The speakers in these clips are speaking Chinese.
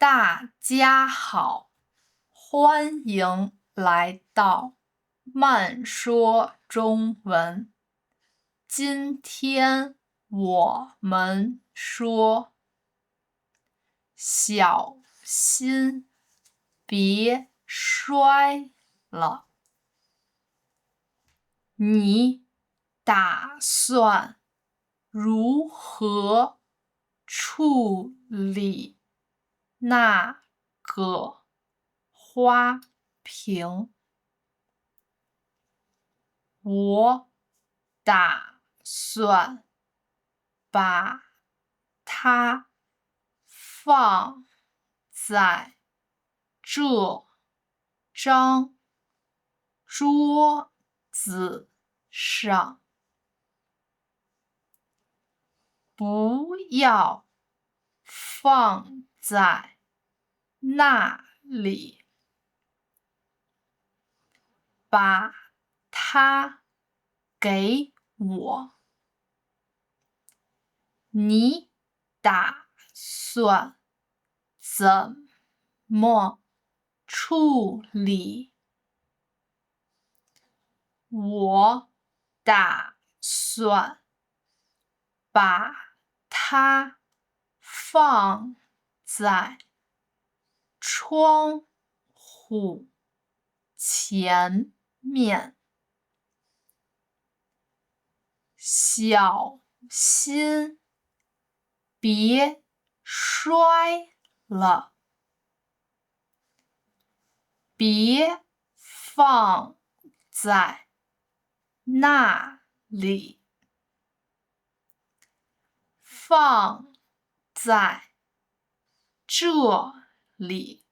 大家好，欢迎来到慢说中文。今天我们说，小心别摔了。你打算如何处理那个花瓶？我打算把它放在这张桌子上，不要放在那里，把它给我。你打算怎么处理？我打算把它放在窗户前面，小心别摔了。别放在那里，放在这里，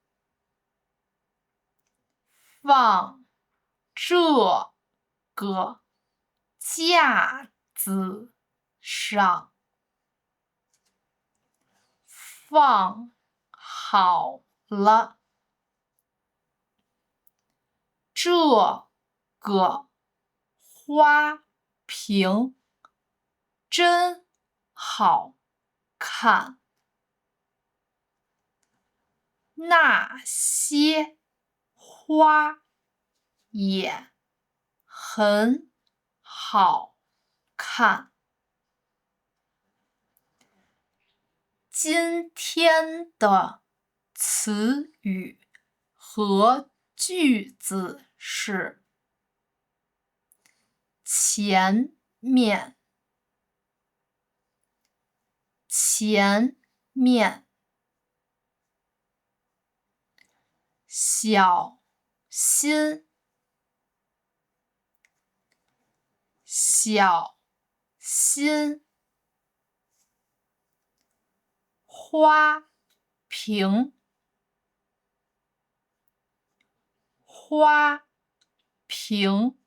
放这个架子上，放好了。这个花瓶真好看，那些花也很好看。今天的词语和句子是：前面，前面，小心，小心，花瓶，花瓶，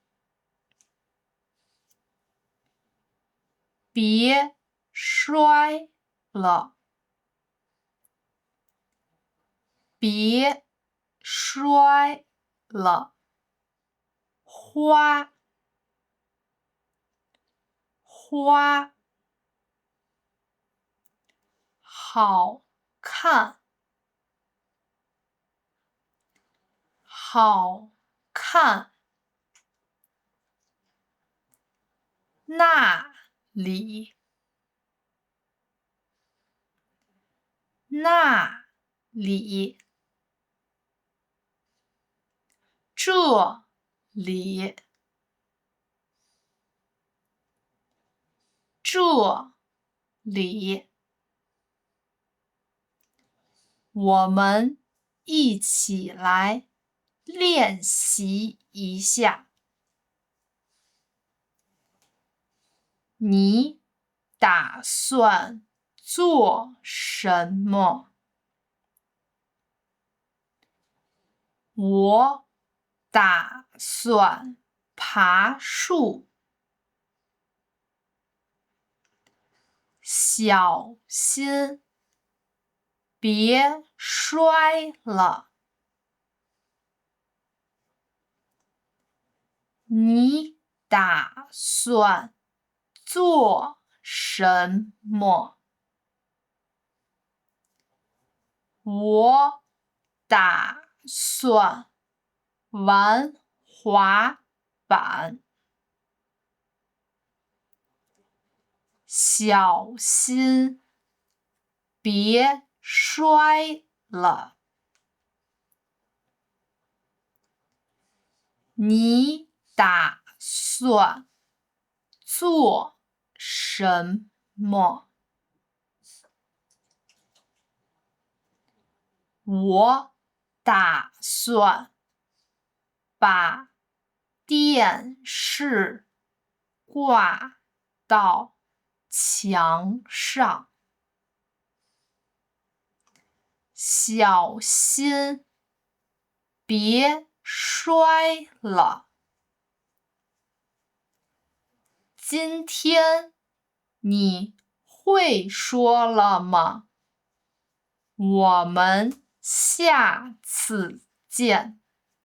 别摔了，别摔了，花，花，好看，好看，那里，那里，这里，这里，我们一起来练习一下。你打算做什么？我打算爬树。小心别摔了。你打算做什么？我打算玩滑板。小心，别摔了。你打算做什么？我打算把电视挂到墙上。小心，别摔了。今天你会说了吗？我们下次见。